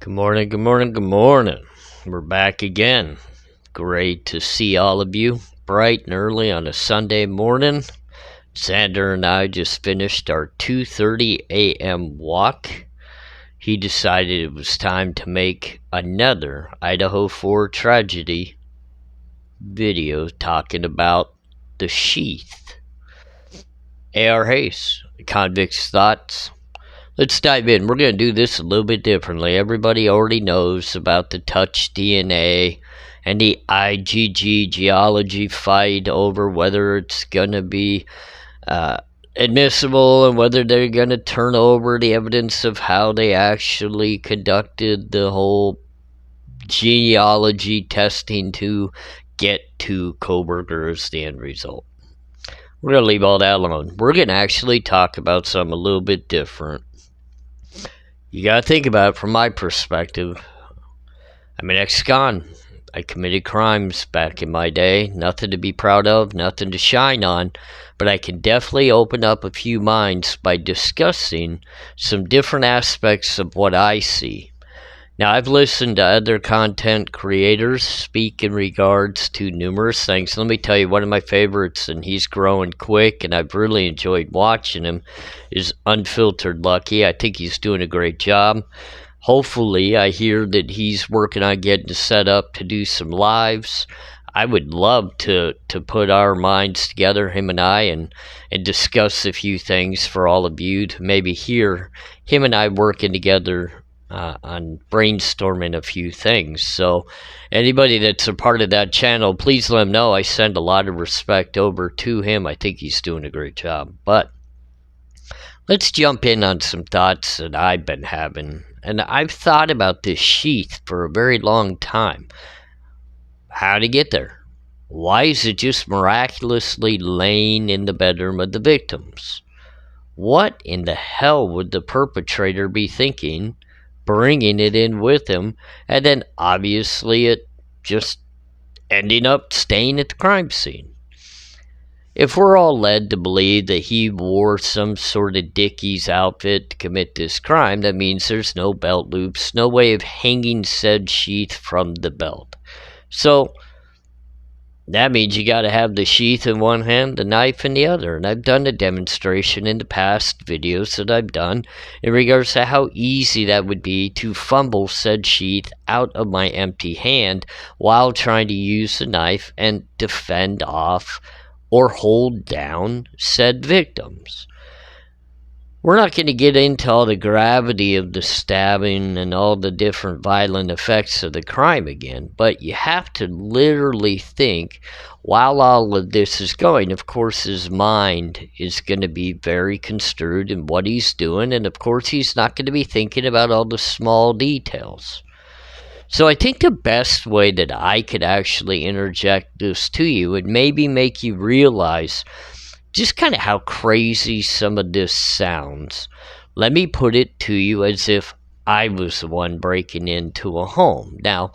Good morning, good morning, good morning. We're back again. Great to see all of you bright and early on a Sunday morning. Xander and I just finished our 2:30 a.m. walk. He decided it was time to make another Idaho 4 tragedy video talking about the Sheath. ARHayes, convict's thoughts. Let's dive in. We're going to do this a little bit differently. Everybody already knows about the touch DNA and the IgG geology fight over whether it's going to be admissible and whether they're going to turn over the evidence of how they actually conducted the whole genealogy testing to get to Koberger as the end result. We're going to leave all that alone. We're going to actually talk about something a little bit different. You gotta think about it from my perspective. I'm an ex-con. I committed crimes back in my day. Nothing to be proud of, nothing to shine on, but I can definitely open up a few minds by discussing some different aspects of what I see. Now, I've listened to other content creators speak in regards to numerous things. Let me tell you, one of my favorites, and he's growing quick, and I've really enjoyed watching him, is Unfiltered Lucky. I think he's doing a great job. Hopefully, I hear that he's working on getting set up to do some lives. I would love to put our minds together, him and I, and discuss a few things for all of you to maybe hear him and I working together on brainstorming a few things. So anybody that's a part of that channel, please let him know I send a lot of respect over to him. I think he's doing a great job. But let's jump in on some thoughts that I've been having. And I've thought about this Sheath for a very long time. How to get there? Why is it just miraculously laying in the bedroom of the victims? What in the hell would the perpetrator be thinking bringing it in with him, and then obviously it just ending up staying at the crime scene? If we're all led to believe that he wore some sort of Dickies outfit to commit this crime, that means there's no belt loops, no way of hanging said sheath from the belt. So that means you got to have the sheath in one hand, the knife in the other. And I've done a demonstration in the past videos that I've done in regards to how easy that would be to fumble said sheath out of my empty hand while trying to use the knife and defend off or hold down said victims. We're not going to get into all the gravity of the stabbing and all the different violent effects of the crime again, but you have to literally think while all of this is going. Of course, his mind is going to be very construed in what he's doing, and of course, he's not going to be thinking about all the small details. So I think the best way that I could actually interject this to you and maybe make you realize just kind of how crazy some of this sounds. Let me put it to you as if I was the one breaking into a home. Now,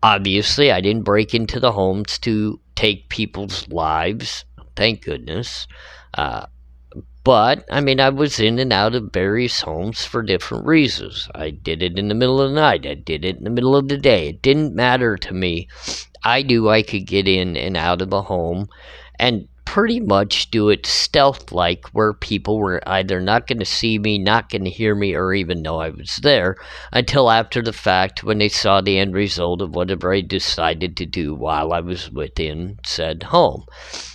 obviously, I didn't break into the homes to take people's lives, thank goodness. But, I mean, I was in and out of various homes for different reasons. I did it in the middle of the night. I did it in the middle of the day. It didn't matter to me. I knew I could get in and out of a home and pretty much do it stealth-like, where people were either not going to see me, not going to hear me, or even know I was there until after the fact when they saw the end result of whatever I decided to do while I was within said home.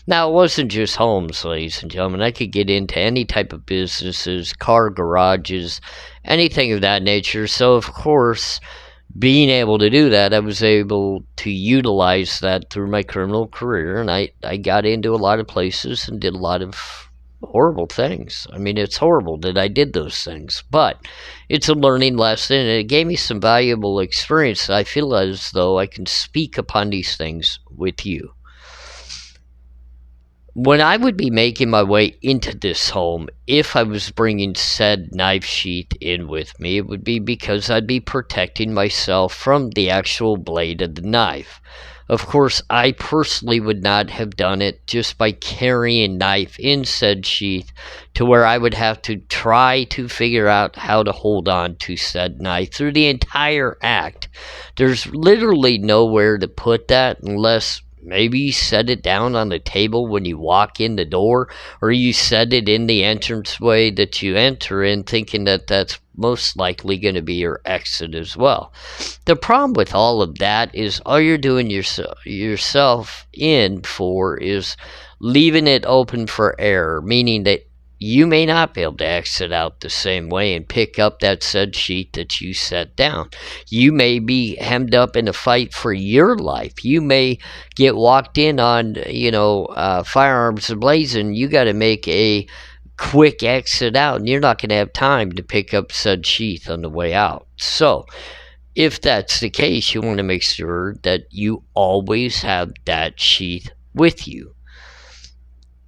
Now, it wasn't just homes, ladies and gentlemen. I could get into any type of businesses, car garages, anything of that nature. So, of course, being able to do that, I was able to utilize that through my criminal career, and I got into a lot of places and did a lot of horrible things. I mean, it's horrible that I did those things, but it's a learning lesson, and it gave me some valuable experience. I feel as though I can speak upon these things with you. When I would be making my way into this home, if I was bringing said knife sheath in with me, it would be because I'd be protecting myself from the actual blade of the knife. Of course, I personally would not have done it just by carrying a knife in said sheath to where I would have to try to figure out how to hold on to said knife through the entire act. There's literally nowhere to put that unless maybe you set it down on the table when you walk in the door, or you set it in the entranceway that you enter in, thinking that that's most likely going to be your exit as well. The problem with all of that is all you're doing yourself in for is leaving it open for error, meaning that you may not be able to exit out the same way and pick up that said sheet that you set down. You may be hemmed up in a fight for your life. You may get walked in on, firearms ablazing. You got to make a quick exit out, and you're not going to have time to pick up said sheath on the way out. So, if that's the case, you want to make sure that you always have that sheath with you.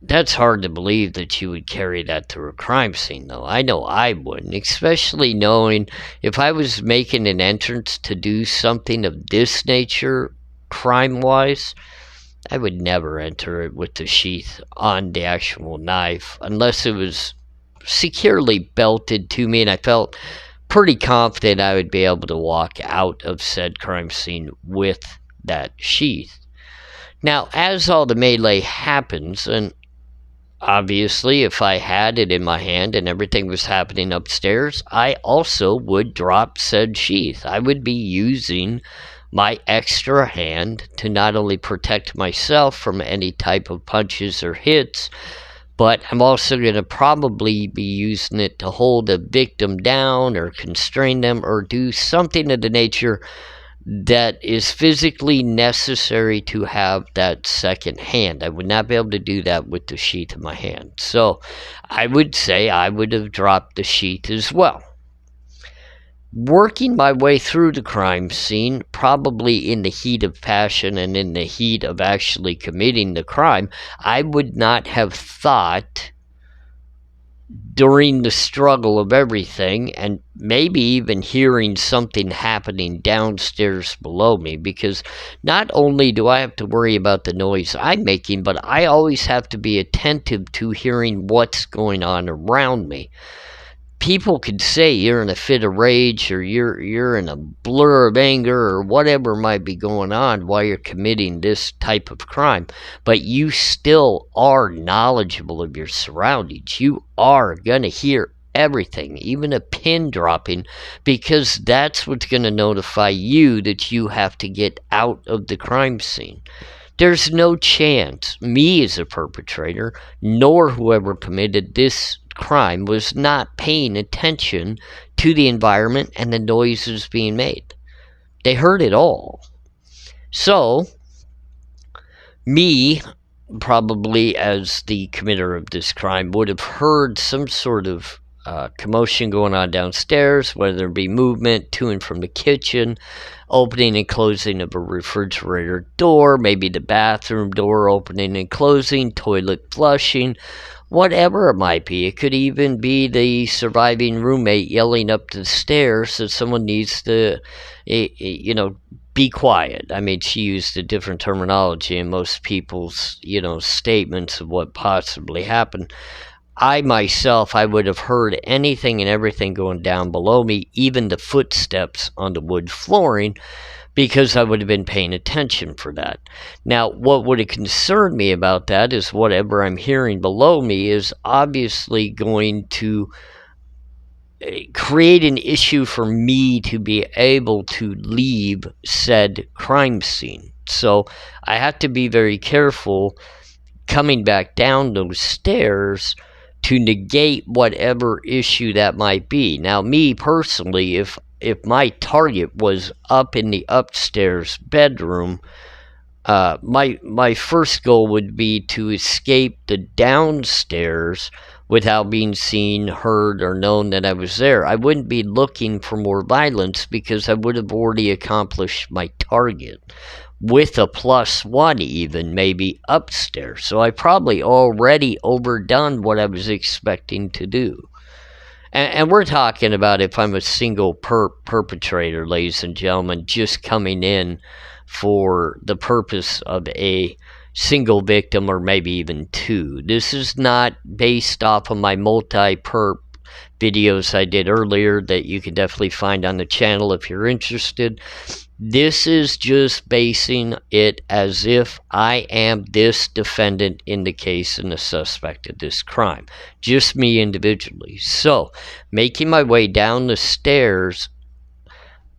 That's hard to believe that you would carry that to a crime scene, though. I know I wouldn't, especially knowing if I was making an entrance to do something of this nature, crime-wise, I would never enter it with the sheath on the actual knife unless it was securely belted to me and I felt pretty confident I would be able to walk out of said crime scene with that sheath. Now, as all the melee happens, and obviously if I had it in my hand and everything was happening upstairs, I also would drop said sheath. I would be using my extra hand to not only protect myself from any type of punches or hits, but I'm also going to probably be using it to hold a victim down or constrain them or do something of the nature that is physically necessary to have that second hand. I would not be able to do that with the sheath in my hand. So I would say I would have dropped the sheath as well. Working my way through the crime scene, probably in the heat of passion and in the heat of actually committing the crime, I would not have thought during the struggle of everything, and maybe even hearing something happening downstairs below me, because not only do I have to worry about the noise I'm making, but I always have to be attentive to hearing what's going on around me. People could say you're in a fit of rage or you're in a blur of anger or whatever might be going on while you're committing this type of crime, but you still are knowledgeable of your surroundings. You are going to hear everything, even a pin dropping, because that's what's going to notify you that you have to get out of the crime scene. There's no chance me as a perpetrator, nor whoever committed this crime, was not paying attention to the environment and the noises being made. They heard it all. So, me, probably as the committer of this crime, would have heard some sort of commotion going on downstairs, whether it be movement to and from the kitchen, opening and closing of a refrigerator door, maybe the bathroom door opening and closing, toilet flushing, whatever it might be. It could even be the surviving roommate yelling up the stairs that someone needs to, be quiet. I mean, she used a different terminology in most people's, statements of what possibly happened. I myself, I would have heard anything and everything going down below me, even the footsteps on the wood flooring, because I would have been paying attention for that. Now, what would have concerned me about that is whatever I'm hearing below me is obviously going to create an issue for me to be able to leave said crime scene. So I have to be very careful coming back down those stairs to negate whatever issue that might be. Now, me personally, if my target was up in the upstairs bedroom, my first goal would be to escape the downstairs without being seen, heard, or known that I was there. I wouldn't be looking for more violence because I would have already accomplished my target with a +1 even, maybe upstairs. So I probably already overdone what I was expecting to do. And we're talking about if I'm a single perpetrator, ladies and gentlemen, just coming in for the purpose of a single victim or maybe even two. This is not based off of my multi-perp videos I did earlier that you can definitely find on the channel if you're interested. This is just basing it as if I am this defendant in the case and the suspect of this crime. Just me individually. So, making my way down the stairs,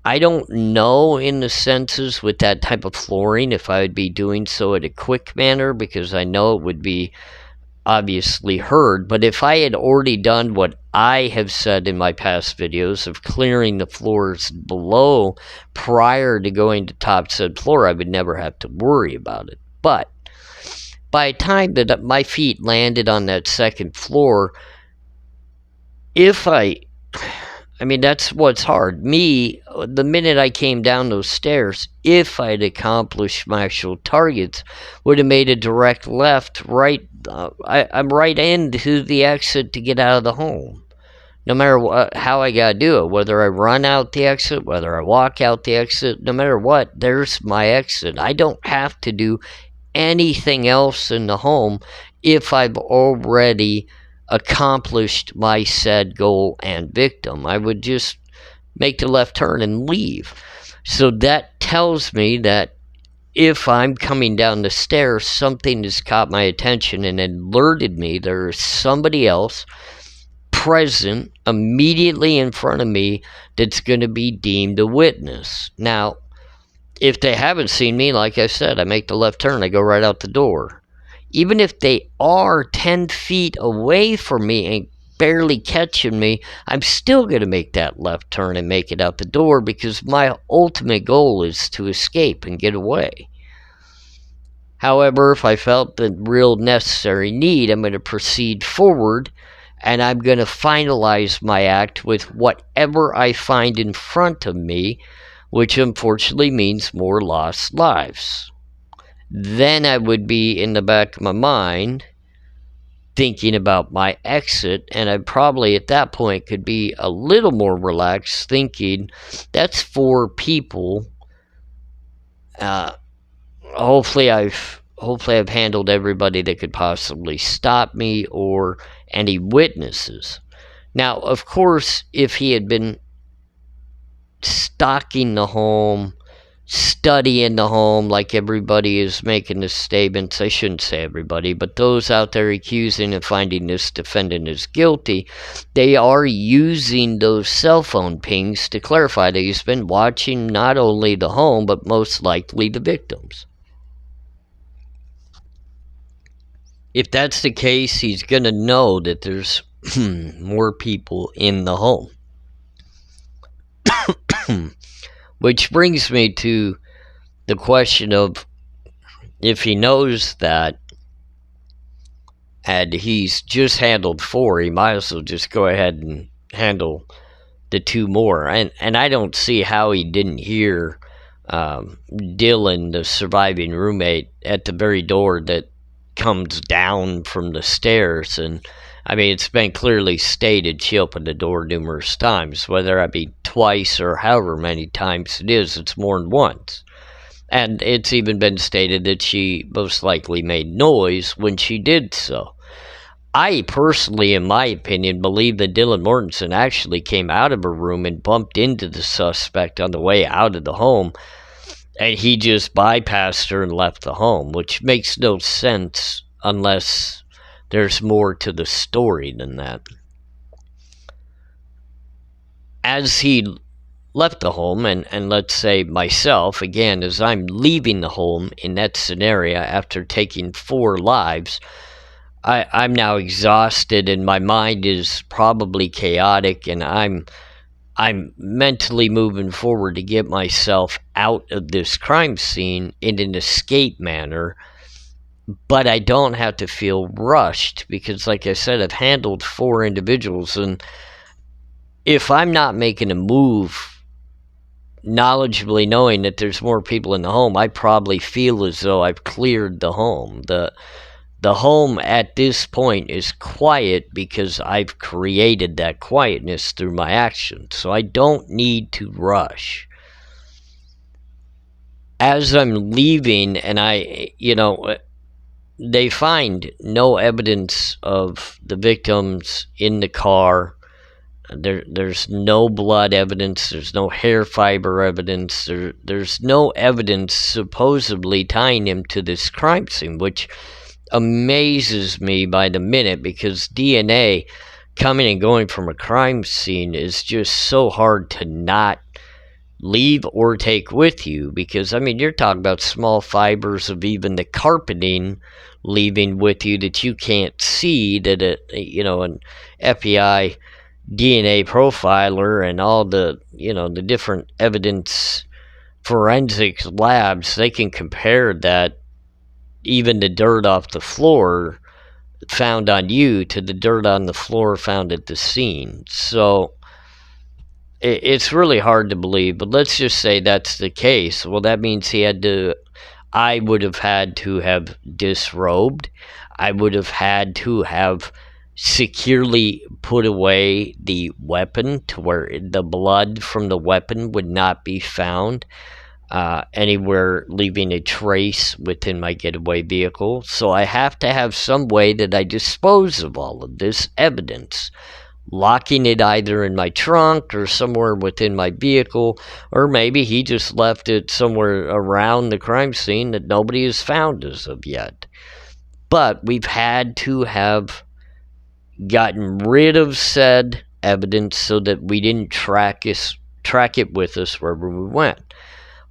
I don't know in the senses with that type of flooring if I would be doing so in a quick manner, because I know it would be obviously heard. But if I had already done what I have said in my past videos of clearing the floors below prior to going to top said floor, I would never have to worry about it. But by the time that my feet landed on that second floor, I mean, that's what's hard. Me, the minute I came down those stairs, if I'd accomplished my actual targets, would have made a direct left, right. I'm right into the exit to get out of the home. No matter how I gotta do it, whether I run out the exit, whether I walk out the exit, no matter what, there's my exit. I don't have to do anything else in the home if I've already accomplished my said goal and victim. I would just make the left turn and leave. So that tells me that if I'm coming down the stairs, something has caught my attention and alerted me there is somebody else present immediately in front of me that's going to be deemed a witness. Now, if they haven't seen me, like I said, I make the left turn, I go right out the door. Even if they are 10 feet away from me and barely catching me, I'm still going to make that left turn and make it out the door, because my ultimate goal is to escape and get away. However, if I felt the real necessary need, I'm going to proceed forward and I'm going to finalize my act with whatever I find in front of me, which unfortunately means more lost lives. Then I would be in the back of my mind thinking about my exit, and I probably at that point could be a little more relaxed, thinking that's 4 people. Hopefully I've handled everybody that could possibly stop me or any witnesses. Now, of course, if he had been stalking the home, studying the home, like everybody is making the statements, I shouldn't say everybody, but those out there accusing and finding this defendant is guilty, they are using those cell phone pings to clarify that he's been watching not only the home, but most likely the victims. If that's the case, he's going to know that there's more people in the home. Which brings me to the question of, if he knows that and he's just handled 4, he might as well just go ahead and handle the 2 more. And I don't see how he didn't hear Dylan, the surviving roommate, at the very door that comes down from the stairs. And I mean, it's been clearly stated she opened the door numerous times, whether it be twice or however many times it is, it's more than once. And it's even been stated that she most likely made noise when she did so. I personally, in my opinion, believe that Dylan Mortensen actually came out of her room and bumped into the suspect on the way out of the home, and he just bypassed her and left the home, which makes no sense unless there's more to the story than that. As he left the home, and let's say myself, again, as I'm leaving the home in that scenario after taking 4 lives, I'm now exhausted and my mind is probably chaotic, and I'm mentally moving forward to get myself out of this crime scene in an escape manner, but I don't have to feel rushed because, like I said, I've handled 4 individuals, and if I'm not making a move knowledgeably knowing that there's more people in the home, I probably feel as though I've cleared the home. The home at this point is quiet because I've created that quietness through my actions, so I don't need to rush. as I'm leaving, and they find no evidence of the victims in the car. There's no blood evidence. There's no hair fiber evidence. There's no evidence supposedly tying him to this crime scene, which amazes me by the minute, because DNA coming and going from a crime scene is just so hard to not leave or take with you, because I mean, you're talking about small fibers of even the carpeting leaving with you that you can't see, that an FBI DNA profiler and all the the different evidence forensics labs, they can compare that, even the dirt off the floor found on you to the dirt on the floor found at the scene. So it's really hard to believe, but let's just say that's the case. Well, that means I would have had to have disrobed. I would have had to have securely put away the weapon to where the blood from the weapon would not be found anywhere, leaving a trace within my getaway vehicle. So I have to have some way that I dispose of all of this evidence, locking it either in my trunk or somewhere within my vehicle, or maybe he just left it somewhere around the crime scene that nobody has found as of yet. But we've had to have gotten rid of said evidence so that we didn't track it with us wherever we went.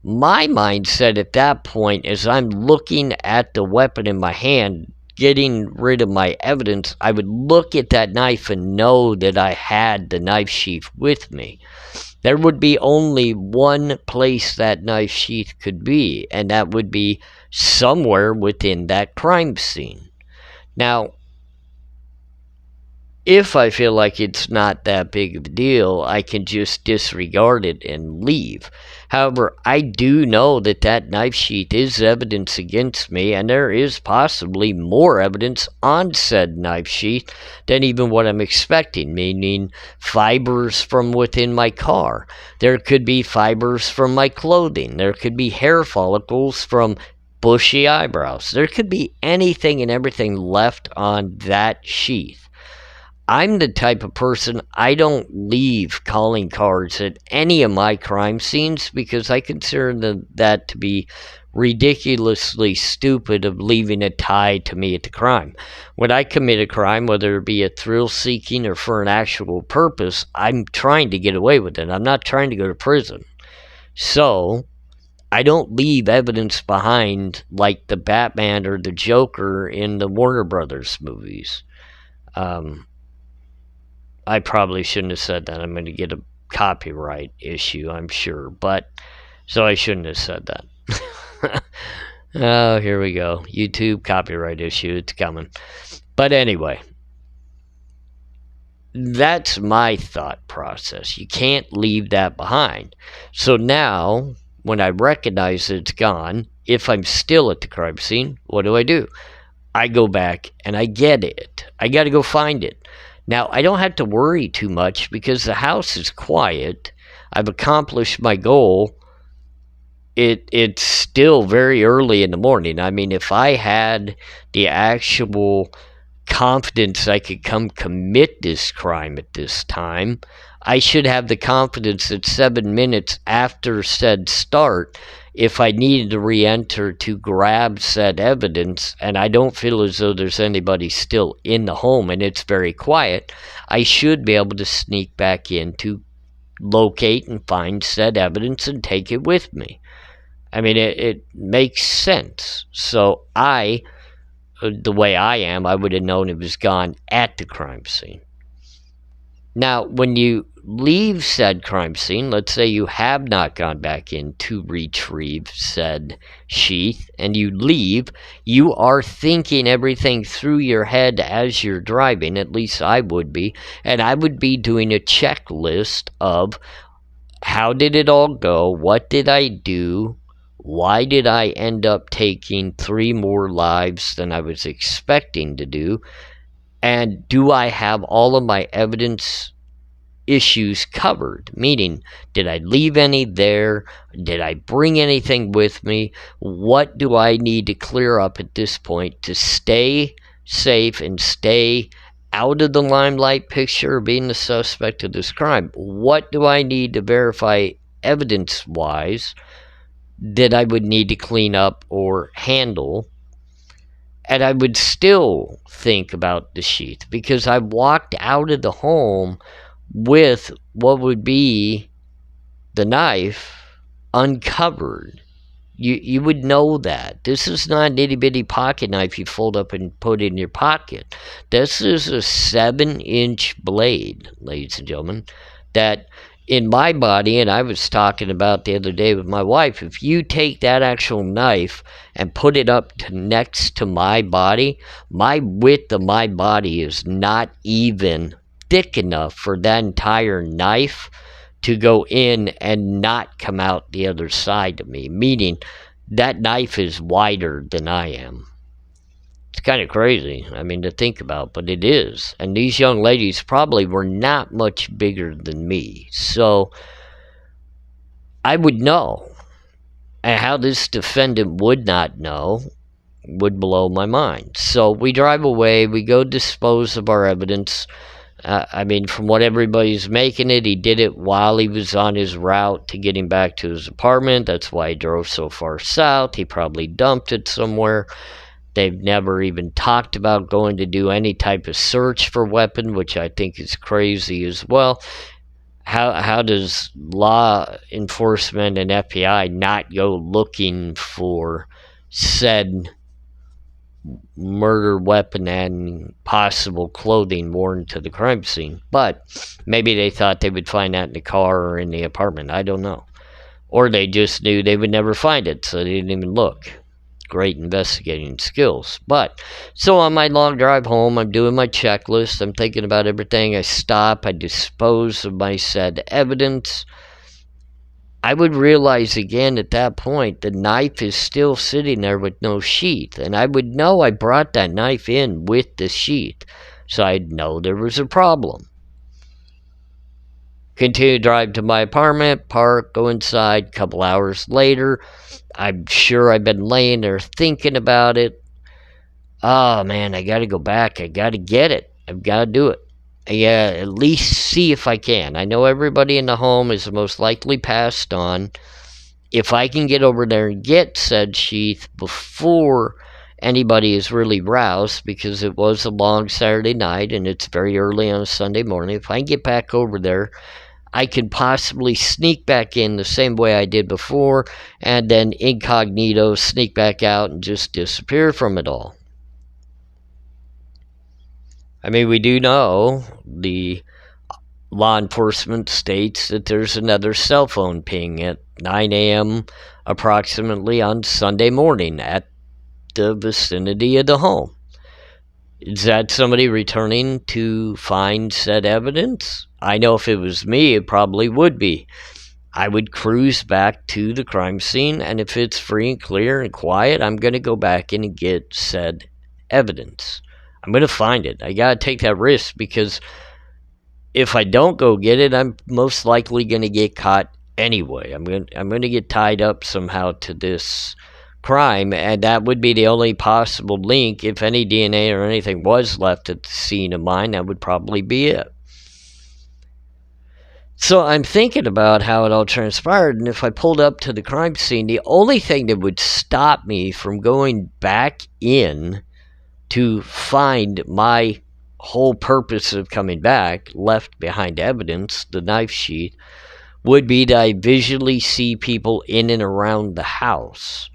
My mindset at that point, as I'm looking at the weapon in my hand, getting rid of my evidence, I would look at that knife and know that I had the knife sheath with me. There would be only one place that knife sheath could be, and that would be somewhere within that crime scene. Now, if I feel like it's not that big of a deal, I can just disregard it and leave. However, I do know that that knife sheath is evidence against me, and there is possibly more evidence on said knife sheath than even what I'm expecting, meaning fibers from within my car. There could be fibers from my clothing. There could be hair follicles from bushy eyebrows. There could be anything and everything left on that sheath. I'm the type of person, I don't leave calling cards at any of my crime scenes, because I consider that to be ridiculously stupid, of leaving a tie to me at the crime. When I commit a crime, whether it be a thrill-seeking or for an actual purpose, I'm trying to get away with it. I'm not trying to go to prison. So I don't leave evidence behind like the Batman or the Joker in the Warner Brothers movies. I probably shouldn't have said that. I'm going to get a copyright issue, I'm sure. But, so I shouldn't have said that. Oh, here we go. YouTube copyright issue. It's coming. But anyway, that's my thought process. You can't leave that behind. So now, when I recognize that it's gone, if I'm still at the crime scene, what do? I go back and I get it. I got to go find it. Now, I don't have to worry too much because the house is quiet. I've accomplished my goal. It's still very early in the morning. I mean, if I had the actual confidence I could come commit this crime at this time, I should have the confidence that 7 minutes after said start, if I needed to re-enter to grab said evidence, and I don't feel as though there's anybody still in the home and it's very quiet, I should be able to sneak back in to locate and find said evidence and take it with me. I mean, it makes sense. So the way I am, I would have known it was gone at the crime scene. Now, when you leave said crime scene, let's say you have not gone back in to retrieve said sheath, and you leave, you are thinking everything through your head as you're driving, at least I would be, and I would be doing a checklist of how did it all go, what did I do, why did I end up taking 3 more lives than I was expecting to do, and do I have all of my evidence issues covered, meaning, did I leave any there? Did I bring anything with me? What do I need to clear up at this point to stay safe and stay out of the limelight picture of being the suspect of this crime? What do I need to verify evidence-wise that I would need to clean up or handle? And I would still think about the sheath, because I walked out of the home with what would be the knife uncovered. You would know that. This is not an itty-bitty pocket knife you fold up and put in your pocket. This is a 7-inch blade, ladies and gentlemen, that in my body, and I was talking about the other day with my wife, if you take that actual knife and put it up next to my body, my width of my body is not even thick enough for that entire knife to go in and not come out the other side of me, meaning that knife is wider than I am. It's kind of crazy, I mean, to think about, but it is. And these young ladies probably were not much bigger than me. So I would know. And how this defendant would not know would blow my mind. So we drive away, we go dispose of our evidence. I mean, from what everybody's making it, he did it while he was on his route to getting back to his apartment. That's why he drove so far south. He probably dumped it somewhere. They've never even talked about going to do any type of search for weapon, which I think is crazy as well. How does law enforcement and FBI not go looking for said murder weapon and possible clothing worn to the crime scene? But maybe they thought they would find that in the car or in the apartment. I don't know. Or they just knew they would never find it, so they didn't even look. Great investigating skills. But so on my long drive home, I'm doing my checklist, I'm thinking about everything. I stop, I dispose of my said evidence. I would realize again at that point the knife is still sitting there with no sheath, and I would know I brought that knife in with the sheath, so I'd know there was a problem. Continue to drive to my apartment, park, go inside. A couple hours later, I'm sure I've been laying there thinking about it. Oh man, I gotta go back. I gotta get it. I've gotta do it. Yeah, at least see if I can. I know everybody in the home is most likely passed on. If I can get over there and get said sheath before anybody is really roused, because it was a long Saturday night and it's very early on a Sunday morning, if I can get back over there, I could possibly sneak back in the same way I did before, and then incognito sneak back out and just disappear from it all. I mean, we do know the law enforcement states that there's another cell phone ping at 9 a.m. approximately on Sunday morning at the vicinity of the home. Is that somebody returning to find said evidence? I know if it was me, it probably would be. I would cruise back to the crime scene, and if it's free and clear and quiet, I'm going to go back in and get said evidence. I'm going to find it. I got to take that risk, because if I don't go get it, I'm most likely going to get caught anyway. I'm going to get tied up somehow to this crime, and that would be the only possible link. If any DNA or anything was left at the scene of mine, that would probably be it. So I'm thinking about how it all transpired, and if I pulled up to the crime scene, the only thing that would stop me from going back in to find my whole purpose of coming back, left behind evidence, the knife sheath, would be that I visually see people in and around the house.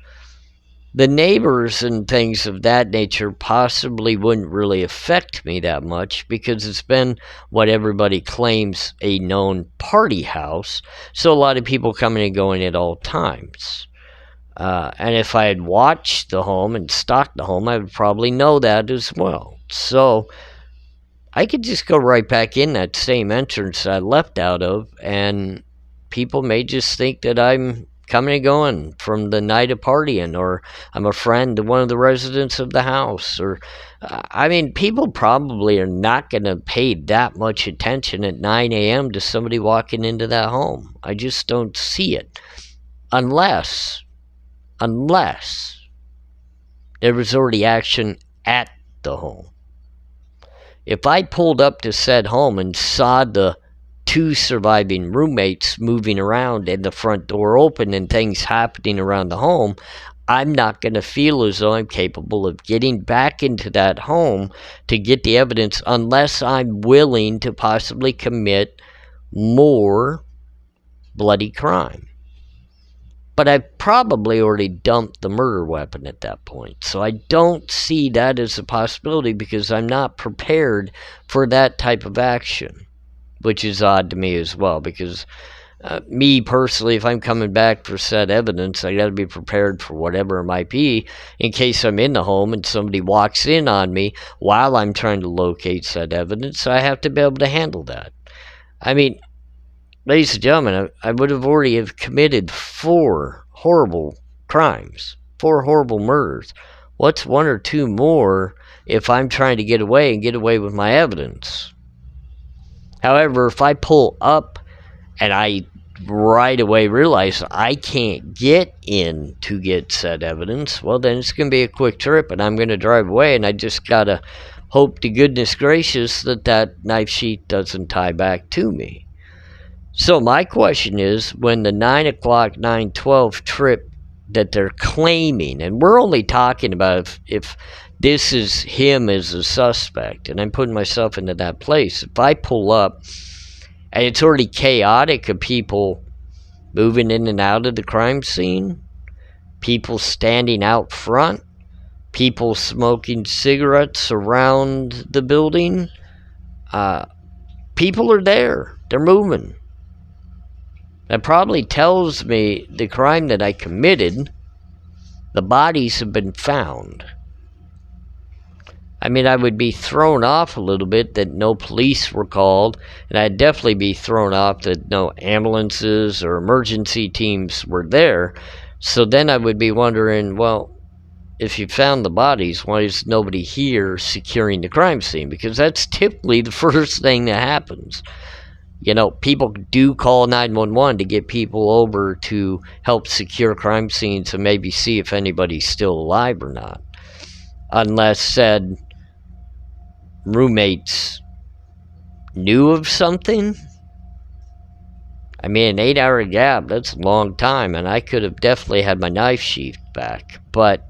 The neighbors and things of that nature possibly wouldn't really affect me that much, because it's been what everybody claims a known party house, so a lot of people coming and going at all times. And if I had watched the home and stalked the home, I would probably know that as well. So I could just go right back in that same entrance I left out of, and people may just think that I'm coming and going from the night of partying, or I'm a friend to one of the residents of the house, or I mean, people probably are not going to pay that much attention at 9 a.m. to somebody walking into that home. I just don't see it. Unless there was already action at the home. If I pulled up to said home and saw the 2 surviving roommates moving around and the front door open and things happening around the home, I'm not going to feel as though I'm capable of getting back into that home to get the evidence unless I'm willing to possibly commit more bloody crime. But I've probably already dumped the murder weapon at that point. So I don't see that as a possibility because I'm not prepared for that type of action, which is odd to me as well. Because me personally, if I'm coming back for said evidence, I got to be prepared for whatever it might be in case I'm in the home and somebody walks in on me while I'm trying to locate said evidence. I have to be able to handle that. I mean, ladies and gentlemen, I would have already have committed 4 horrible crimes, 4 horrible murders. What's 1 or 2 more if I'm trying to get away and get away with my evidence? However, if I pull up and I right away realize I can't get in to get said evidence, well, then it's going to be a quick trip and I'm going to drive away, and I just got to hope to goodness gracious that that knife sheath doesn't tie back to me. So my question is, when the 9 o'clock, 9:12 trip that they're claiming, and we're only talking about if this is him as a suspect, and I'm putting myself into that place. If I pull up, and it's already chaotic of people moving in and out of the crime scene, people standing out front, people smoking cigarettes around the building, people are there, they're moving. That probably tells me the crime that I committed, the bodies have been found. I mean, I would be thrown off a little bit that no police were called, and I'd definitely be thrown off that no ambulances or emergency teams were there. So then I would be wondering, well, if you found the bodies, why is nobody here securing the crime scene? Because that's typically the first thing that happens. You know, people do call 911 to get people over to help secure crime scenes and maybe see if anybody's still alive or not. Unless said roommates knew of something. I mean, an 8-hour gap, that's a long time, and I could have definitely had my knife sheath back. But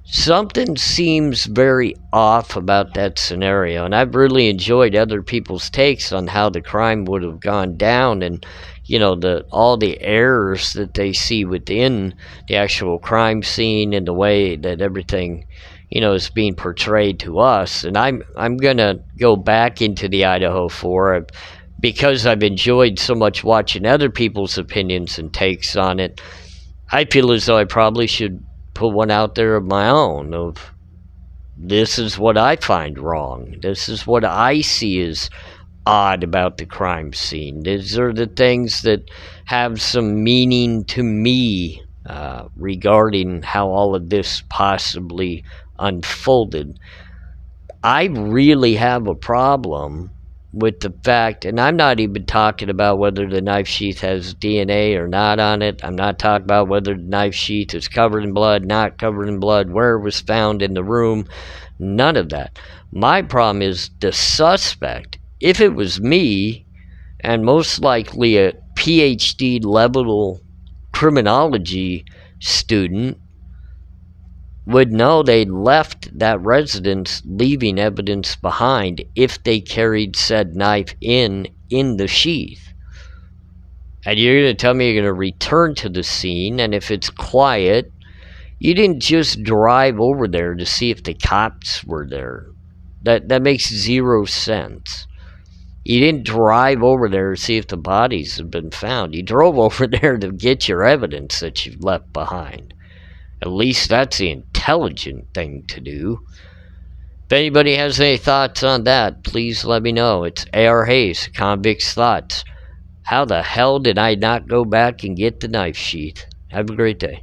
something seems very off about that scenario, and I've really enjoyed other people's takes on how the crime would have gone down, and you know, all the errors that they see within the actual crime scene and the way that everything, you know, is being portrayed to us. And I'm gonna go back into the Idaho 4 because I've enjoyed so much watching other people's opinions and takes on it. I feel as though I probably should put one out there of my own of this is what I find wrong. This is what I see as odd about the crime scene. These are the things that have some meaning to me regarding how all of this possibly unfolded. I really have a problem with the fact, and I'm not even talking about whether the knife sheath has DNA or not on it. I'm not talking about whether the knife sheath is covered in blood, not covered in blood, where it was found in the room. None of that. My problem is the suspect. If it was me, and most likely a PhD level criminology student, would know they left that residence leaving evidence behind if they carried said knife in the sheath. And you're going to tell me you're going to return to the scene, and if it's quiet, you didn't just drive over there to see if the cops were there. That makes zero sense. You didn't drive over there to see if the bodies have been found. You drove over there to get your evidence that you've left behind. At least that's the intelligent thing to do. If anybody has any thoughts on that, please let me know. It's ARHayes, Convict's Thoughts. How the hell did I not go back and get the knife sheath? Have a great day.